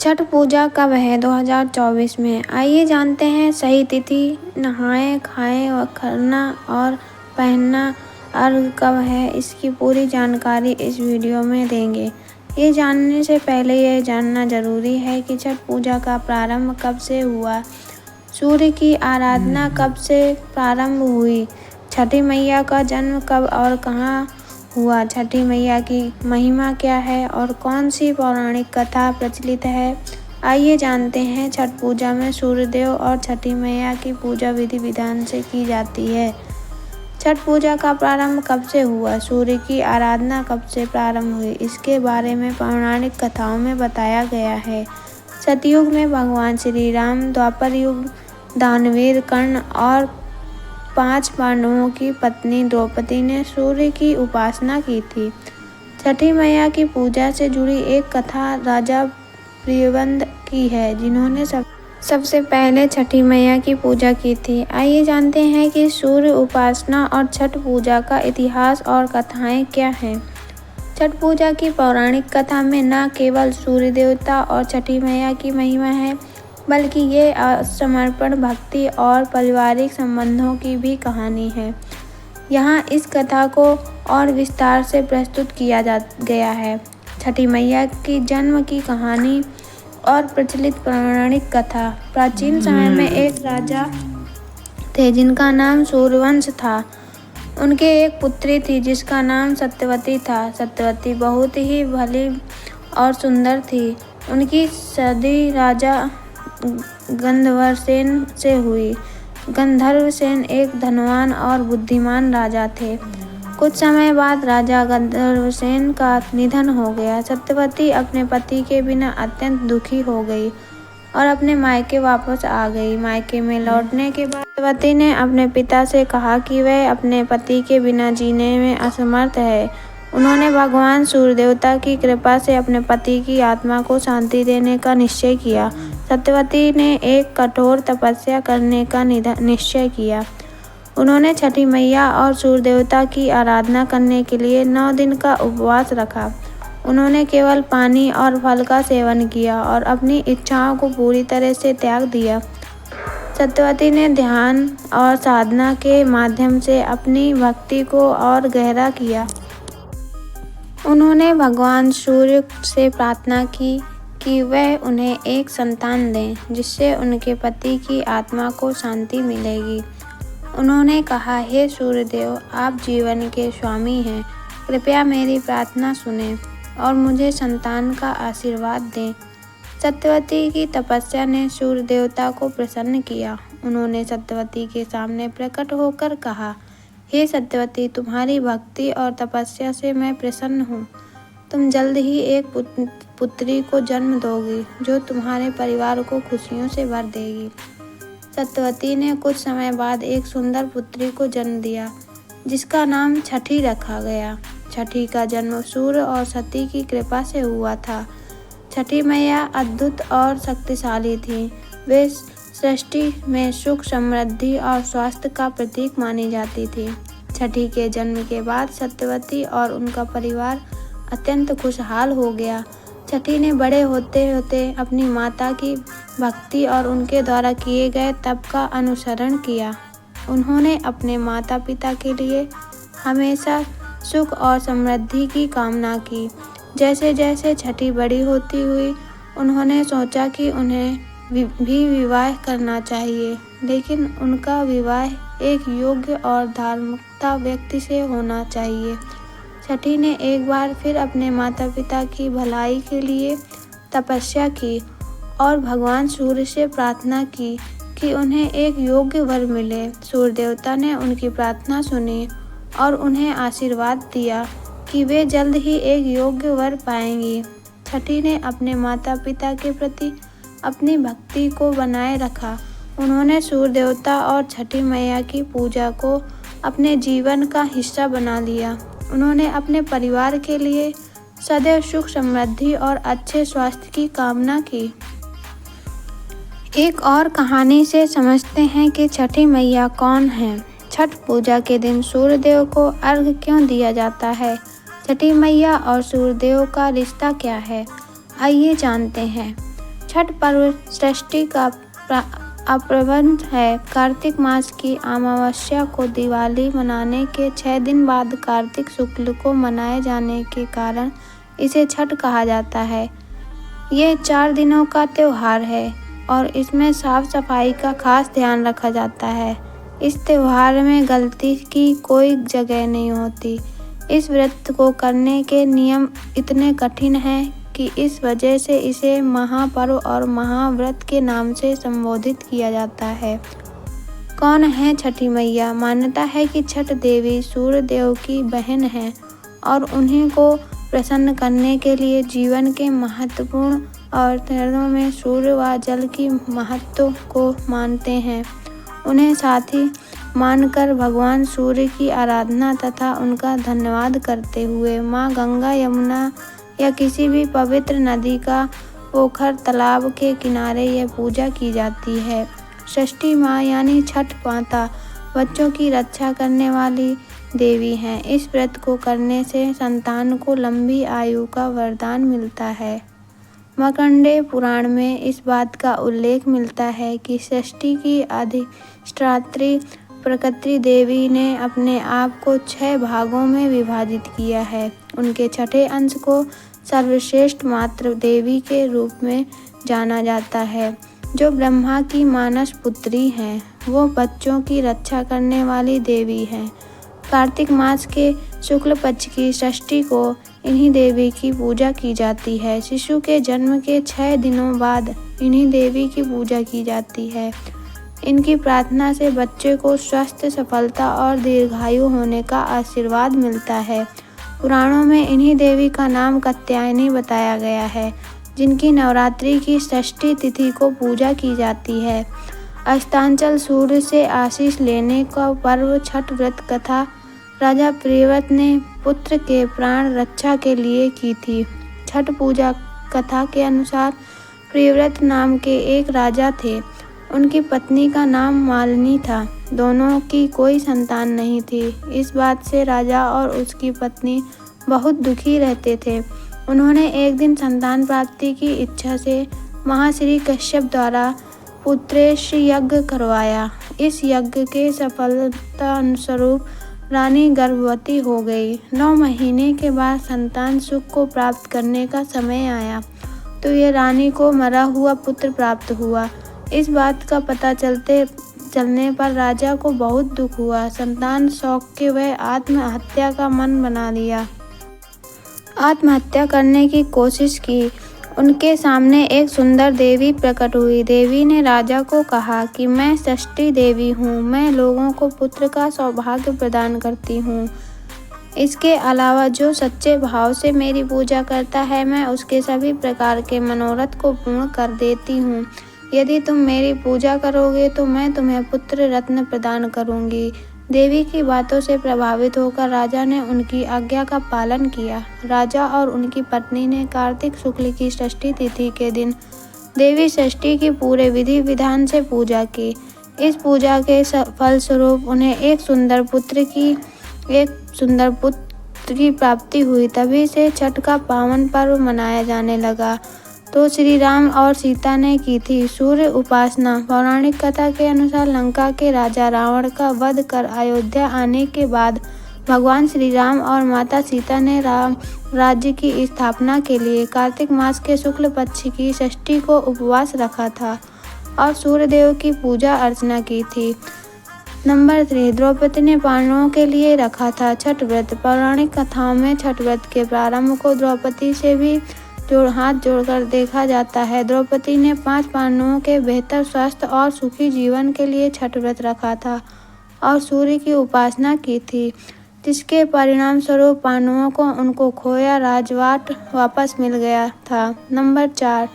छठ पूजा कब है 2024 में? आइए जानते हैं सही तिथि, नहाए खाएं और खरना और पहनना अर्घ कब है, इसकी पूरी जानकारी इस वीडियो में देंगे। ये जानने से पहले यह जानना जरूरी है कि छठ पूजा का प्रारंभ कब से हुआ, सूर्य की आराधना कब से प्रारंभ हुई, छठी मैया का जन्म कब और कहाँ हुआ, छठी मैया की महिमा क्या है और कौन सी पौराणिक कथा प्रचलित है। आइए जानते हैं। छठ पूजा में सूर्यदेव और छठी मैया की पूजा विधि विधान से की जाती है। छठ पूजा का प्रारंभ कब से हुआ, सूर्य की आराधना कब से प्रारंभ हुई, इसके बारे में पौराणिक कथाओं में बताया गया है। सतयुग में भगवान श्री राम, द्वापर युग दानवीर कर्ण और 5 पांडवों की पत्नी द्रौपदी ने सूर्य की उपासना की थी। छठी मैया की पूजा से जुड़ी एक कथा राजा प्रियव्रत की है, जिन्होंने सबसे पहले छठी मैया की पूजा की थी। आइए जानते हैं कि सूर्य उपासना और छठ पूजा का इतिहास और कथाएं क्या हैं। छठ पूजा की पौराणिक कथा में न केवल सूर्य देवता और छठी मैया की महिमा है, बल्कि ये समर्पण, भक्ति और पारिवारिक संबंधों की भी कहानी है। यहाँ इस कथा को और विस्तार से प्रस्तुत किया गया है। छठी मैया की जन्म की कहानी और प्रचलित पौराणिक कथा। प्राचीन समय में एक राजा थे जिनका नाम सूर्यवंश था। उनके एक पुत्री थी जिसका नाम सत्यवती था। सत्यवती बहुत ही भली और सुंदर थी। उनकी शादी राजा गंधर्वसेन से हुई। गंधर्वसेन एक धनवान और बुद्धिमान राजा थे। कुछ समय बाद राजा गंधर्वसेन का निधन हो गया। सत्यवती अपने पति के बिना अत्यंत दुखी हो गई और अपने मायके वापस आ गई। मायके में लौटने के बाद सत्यवती ने अपने पिता से कहा कि वह अपने पति के बिना जीने में असमर्थ है। उन्होंने भगवान सूर्य देवता की कृपा से अपने पति की आत्मा को शांति देने का निश्चय किया। सत्यवती ने एक कठोर तपस्या करने का निश्चय किया। उन्होंने छठी मैया और सूर्य देवता की आराधना करने के लिए 9 दिन का उपवास रखा। उन्होंने केवल पानी और फल का सेवन किया और अपनी इच्छाओं को पूरी तरह से त्याग दिया। सत्यवती ने ध्यान और साधना के माध्यम से अपनी भक्ति को और गहरा किया। उन्होंने भगवान सूर्य से प्रार्थना की कि वह उन्हें एक संतान दें, जिससे उनके पति की आत्मा को शांति मिलेगी। उन्होंने कहा, हे सूर्यदेव, आप जीवन के स्वामी हैं, कृपया मेरी प्रार्थना सुनें और मुझे संतान का आशीर्वाद दें। सत्यवती की तपस्या ने सूर्य देवता को प्रसन्न किया। उन्होंने सत्यवती के सामने प्रकट होकर कहा, हे सत्यवती, तुम्हारी भक्ति और तपस्या से मैं प्रसन्न हूँ। तुम जल्द ही एक पुत्री को जन्म दोगी, जो तुम्हारे परिवार को खुशियों से भर देगी। सत्यवती ने कुछ समय बाद एक सुंदर पुत्री को जन्म दिया, जिसका नाम छठी रखा गया। छठी का जन्म सूर्य और सती की कृपा से हुआ था। छठी मैया अद्भुत और शक्तिशाली थी। वे सृष्टि में सुख, समृद्धि और स्वास्थ्य का प्रतीक मानी जाती थी। छठी के जन्म के बाद सत्यवती और उनका परिवार अत्यंत खुशहाल हो गया। छठी ने बड़े होते होते अपनी माता की भक्ति और उनके द्वारा किए गए तप का अनुसरण किया। उन्होंने अपने माता पिता के लिए हमेशा सुख और समृद्धि की कामना की। जैसे जैसे छठी बड़ी होती हुई, उन्होंने सोचा कि उन्हें भी विवाह करना चाहिए, लेकिन उनका विवाह एक योग्य और धार्मिकता व्यक्ति से होना चाहिए। छठी ने एक बार फिर अपने माता पिता की भलाई के लिए तपस्या की और भगवान सूर्य से प्रार्थना की कि उन्हें एक योग्य वर मिले। सूर्य देवता ने उनकी प्रार्थना सुनी और उन्हें आशीर्वाद दिया कि वे जल्द ही एक योग्य वर पाएंगी। छठी ने अपने माता पिता के प्रति अपनी भक्ति को बनाए रखा। उन्होंने सूर्य देवता और छठी मैया की पूजा को अपने जीवन का हिस्सा बना लिया। उन्होंने अपने परिवार के लिए सदैव सुख, समृद्धि और अच्छे स्वास्थ्य की कामना की। एक और कहानी से समझते हैं कि छठी मैया कौन है। छठ पूजा के दिन सूर्यदेव को अर्घ्य क्यों दिया जाता है? छठी मैया और सूर्यदेव का रिश्ता क्या है? आइए जानते हैं। छठ पर्व सृष्टि का अप्रबंध है। कार्तिक मास की अमावस्या को दिवाली मनाने के 6 दिन बाद कार्तिक शुक्ल को मनाए जाने के कारण इसे छठ कहा जाता है। ये 4 दिनों का त्योहार है और इसमें साफ सफाई का खास ध्यान रखा जाता है। इस त्योहार में गलती की कोई जगह नहीं होती। इस व्रत को करने के नियम इतने कठिन हैं कि इस वजह से इसे महापर्व और महाव्रत के नाम से संबोधित किया जाता है। कौन है छठी मैया? मान्यता है कि छठ देवी सूर्य देव की बहन है और उन्हीं को प्रसन्न करने के लिए जीवन के महत्वपूर्ण अवसरों में सूर्य व जल की महत्व को मानते हैं। उन्हें साथी मानकर भगवान सूर्य की आराधना तथा उनका धन्यवाद करते हुए माँ गंगा, यमुना या किसी भी पवित्र नदी का पोखर, तालाब के किनारे यह पूजा की जाती है। षष्ठी माँ यानी छठ माता बच्चों की रक्षा करने वाली देवी हैं। इस व्रत को करने से संतान को लंबी आयु का वरदान मिलता है। मार्कंडेय पुराण में इस बात का उल्लेख मिलता है कि षष्ठी की अधिष्ठात्री प्रकृति देवी ने अपने आप को 6 भागों में विभाजित किया है। उनके छठे अंश को सर्वश्रेष्ठ मातृ देवी के रूप में जाना जाता है, जो ब्रह्मा की मानस पुत्री हैं। वो बच्चों की रक्षा करने वाली देवी हैं। कार्तिक मास के शुक्ल पक्ष की षष्ठी को इन्हीं देवी की पूजा की जाती है। शिशु के जन्म के 6 दिनों बाद इन्हीं देवी की पूजा की जाती है। इनकी प्रार्थना से बच्चे को स्वास्थ्य, सफलता और दीर्घायु होने का आशीर्वाद मिलता है। पुराणों में इन्हीं देवी का नाम कात्यायनी बताया गया है, जिनकी नवरात्रि की षष्ठी तिथि को पूजा की जाती है। अस्तांचल सूर्य से आशीष लेने का पर्व छठ व्रत कथा राजा प्रियव्रत ने पुत्र के प्राण रक्षा के लिए की थी। छठ पूजा कथा के अनुसार प्रियव्रत नाम के एक राजा थे। उनकी पत्नी का नाम मालिनी था। दोनों की कोई संतान नहीं थी। इस बात से राजा और उसकी पत्नी बहुत दुखी रहते थे। उन्होंने एक दिन संतान प्राप्ति की इच्छा से महर्षि कश्यप द्वारा पुत्रेश यज्ञ करवाया। इस यज्ञ के सफलता स्वरूप रानी गर्भवती हो गई। 9 महीने के बाद संतान सुख को प्राप्त करने का समय आया तो ये रानी को मरा हुआ पुत्र प्राप्त हुआ। इस बात का पता चलने पर राजा को बहुत दुख हुआ। संतान शोक के वह आत्महत्या का मन बना लिया। आत्महत्या करने की कोशिश की। उनके सामने एक सुंदर देवी प्रकट हुई। देवी ने राजा को कहा कि मैं षष्ठी देवी हूँ। मैं लोगों को पुत्र का सौभाग्य प्रदान करती हूँ। इसके अलावा जो सच्चे भाव से मेरी पूजा करता है, मैं उसके सभी प्रकार के मनोरथ को पूर्ण कर देती हूँ। यदि तुम मेरी पूजा करोगे तो मैं तुम्हें पुत्र रत्न प्रदान करूँगी। देवी की बातों से प्रभावित होकर राजा ने उनकी आज्ञा का पालन किया। राजा और उनकी पत्नी ने कार्तिक शुक्ल की षष्ठी तिथि के दिन देवी षष्ठी की पूरे विधि विधान से पूजा की। इस पूजा के फलस्वरूप उन्हें एक सुंदर पुत्र की प्राप्ति हुई। तभी से छठ का पावन पर्व मनाया जाने लगा। तो श्री राम और सीता ने की थी सूर्य उपासना। पौराणिक कथा के अनुसार लंका के राजा रावण का वध कर अयोध्या आने के बाद भगवान श्री राम और माता सीता ने राम राज्य की स्थापना के लिए कार्तिक मास के शुक्ल पक्ष की षष्ठी को उपवास रखा था और सूर्य देव की पूजा अर्चना की थी। नंबर 3, द्रौपदी ने पांडवों के लिए रखा था छठ व्रत। पौराणिक कथाओं में छठ व्रत के प्रारंभ को द्रौपदी से भी हाथ जोड़कर देखा जाता है। द्रौपदी ने 5 पांडवों के बेहतर स्वास्थ्य और सुखी जीवन के लिए छठ व्रत रखा था और सूर्य की उपासना की थी, जिसके परिणाम स्वरूप पांडवों को उनको खोया राजपाट वापस मिल गया था। नंबर 4,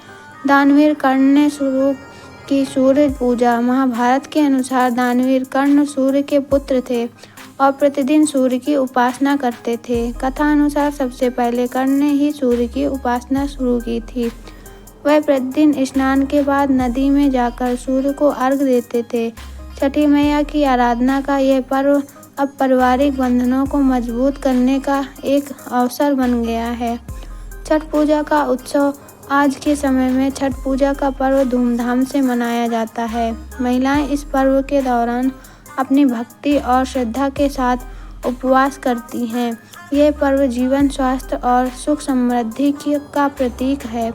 दानवीर कर्ण ने शुरू की सूर्य पूजा। महाभारत के अनुसार दानवीर कर्ण सूर्य के पुत्र थे और प्रतिदिन सूर्य की उपासना करते थे। कथा अनुसार सबसे पहले कर्ण ने ही सूर्य की उपासना शुरू की थी। वह प्रतिदिन स्नान के बाद नदी में जाकर सूर्य को अर्घ्य देते थे। छठी मैया की आराधना का यह पर्व अब पारिवारिक बंधनों को मजबूत करने का एक अवसर बन गया है। छठ पूजा का उत्सव आज के समय में छठ पूजा का पर्व धूमधाम से मनाया जाता है। महिलाएं इस पर्व के दौरान अपनी भक्ति और श्रद्धा के साथ उपवास करती हैं। यह पर्व जीवन, स्वास्थ्य और सुख समृद्धि का प्रतीक है।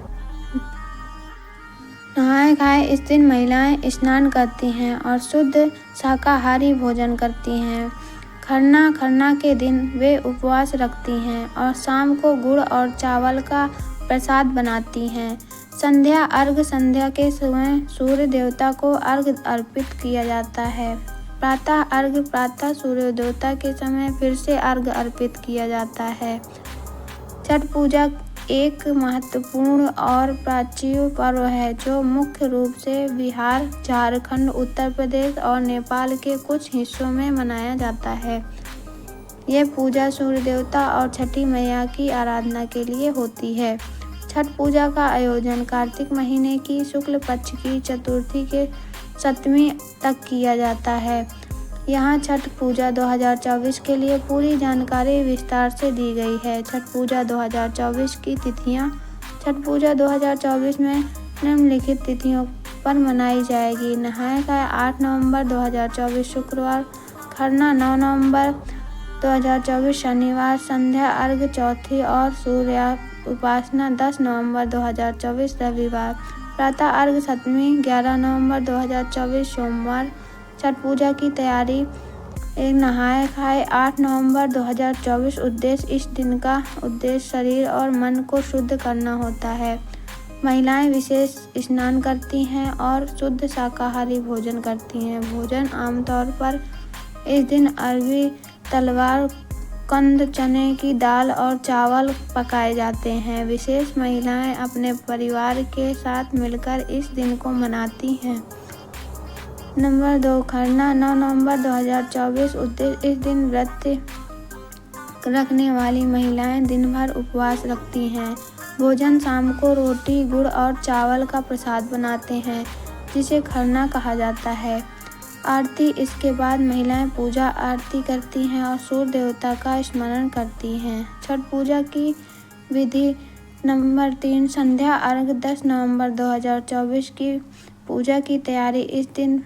नहाय खाए इस दिन महिलाएं स्नान करती हैं और शुद्ध शाकाहारी भोजन करती हैं। खरना के दिन वे उपवास रखती हैं और शाम को गुड़ और चावल का प्रसाद बनाती हैं। संध्या के समय सूर्य देवता को अर्घ्य अर्पित किया जाता है। प्रातः सूर्य देवता के समय फिर से अर्घ्य अर्पित किया जाता है। छठ पूजा एक महत्वपूर्ण और प्राचीन पर्व है जो मुख्य रूप से बिहार, झारखंड, उत्तर प्रदेश और नेपाल के कुछ हिस्सों में मनाया जाता है। यह पूजा सूर्य देवता और छठी मैया की आराधना के लिए होती है। छठ पूजा का आयोजन कार्तिक महीने की शुक्ल पक्ष की चतुर्थी के 7वीं तक किया जाता है। यहाँ छठ पूजा 2024 के लिए पूरी जानकारी विस्तार से दी गई है। छठ पूजा 2024 की तिथियाँ। छठ पूजा 2024 में निम्नलिखित तिथियों पर मनाई जाएगी। नहाय खाए 8 नवंबर 2024 शुक्रवार, खरना 9 नवंबर 2024 शनिवार, संध्या अर्घ्य चौथी और सूर्य उपासना 10 नवंबर 2024 रविवार, प्रातः अर्घ्य 7वीं 11 नवंबर 2024 सोमवार। छठ पूजा की तैयारी। नहाय खाए 8 नवंबर 2024 उद्देश्य। इस दिन का उद्देश्य शरीर और मन को शुद्ध करना होता है। महिलाएं विशेष स्नान करती हैं और शुद्ध शाकाहारी भोजन करती हैं। भोजन आमतौर पर इस दिन अरबी तलवार, कंद, चने की दाल और चावल पकाए जाते हैं। विशेष महिलाएं अपने परिवार के साथ मिलकर इस दिन को मनाती हैं। नंबर 2 खरना 9 नवंबर 2024 उद्देश्य। इस दिन व्रत रखने वाली महिलाएं दिन भर उपवास रखती हैं। भोजन शाम को रोटी, गुड़ और चावल का प्रसाद बनाते हैं जिसे खरना कहा जाता है। आरती। इसके बाद महिलाएं पूजा आरती करती हैं और सूर्य देवता का स्मरण करती हैं। छठ पूजा की विधि। नंबर 3 संध्या अर्घ्य 10 नवंबर 2024 की पूजा की तैयारी। इस दिन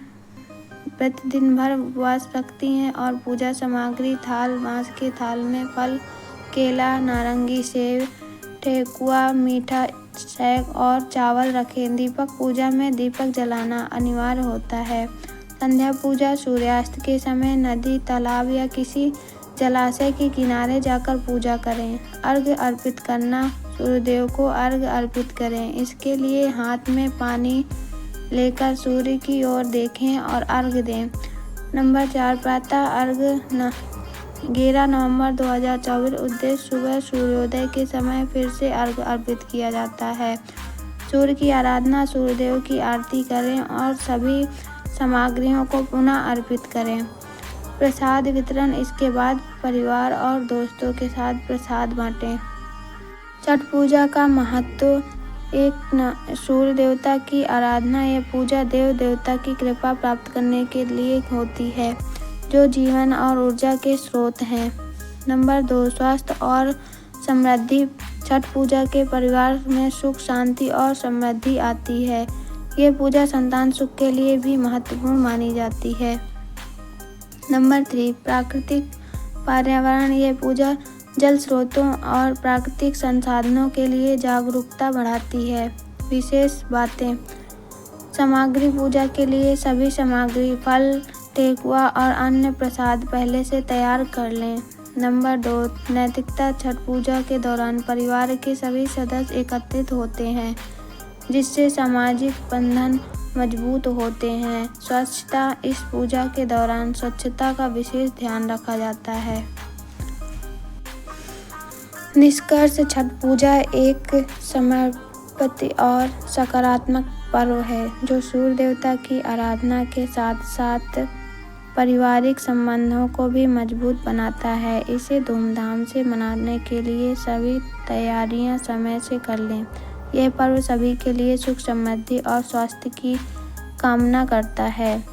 प्रतिदिन भर उपवास रखती हैं और पूजा सामग्री बांस के थाल में फल, केला, नारंगी, सेब, ठेकुआ, मीठा सेक और चावल रखें। दीपक पूजा में दीपक जलाना अनिवार्य होता है। संध्या पूजा। सूर्यास्त के समय नदी, तालाब या किसी जलाशय के किनारे जाकर पूजा करें। अर्घ्य अर्पित करना। सूर्यदेव को अर्घ्य अर्पित करें। इसके लिए हाथ में पानी लेकर सूर्य की ओर देखें और अर्घ्य दें। नंबर 4 प्रातः अर्घ्य 11 नवंबर 2024 उद्देश्य सुबह सूर्योदय के समय फिर से अर्घ्य अर्पित किया जाता है। सूर्य की आराधना। सूर्यदेव की आरती करें और सभी सामग्रियों को पुनः अर्पित करें। प्रसाद वितरण। इसके बाद परिवार और दोस्तों के साथ प्रसाद बांटें। छठ पूजा का महत्व। सूर्य देवता की आराधना। यह पूजा देव देवता की कृपा प्राप्त करने के लिए होती है जो जीवन और ऊर्जा के स्रोत हैं। नंबर 2 स्वास्थ्य और समृद्धि। छठ पूजा के परिवार में सुख, शांति और समृद्धि आती है। यह पूजा संतान सुख के लिए भी महत्वपूर्ण मानी जाती है। नंबर 3 प्राकृतिक पर्यावरण। यह पूजा जल स्रोतों और प्राकृतिक संसाधनों के लिए जागरूकता बढ़ाती है। विशेष बातें। सामग्री। पूजा के लिए सभी सामग्री, फल, ठेकुआ और अन्य प्रसाद पहले से तैयार कर लें। नंबर 2 नैतिकता। छठ पूजा के दौरान परिवार के सभी सदस्य एकत्रित होते हैं जिससे सामाजिक बंधन मजबूत होते हैं। स्वच्छता। इस पूजा के दौरान स्वच्छता का विशेष ध्यान रखा जाता है। निष्कर्ष। छठ पूजा एक समर्पित और सकारात्मक पर्व है जो सूर्य देवता की आराधना के साथ साथ पारिवारिक संबंधों को भी मजबूत बनाता है। इसे धूमधाम से मनाने के लिए सभी तैयारियां समय से कर लें। यह पर्व सभी के लिए सुख, समृद्धि और स्वास्थ्य की कामना करता है।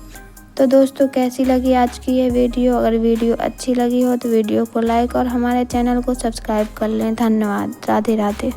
तो दोस्तों, कैसी लगी आज की ये वीडियो? अगर वीडियो अच्छी लगी हो तो वीडियो को लाइक और हमारे चैनल को सब्सक्राइब कर लें। धन्यवाद। राधे राधे।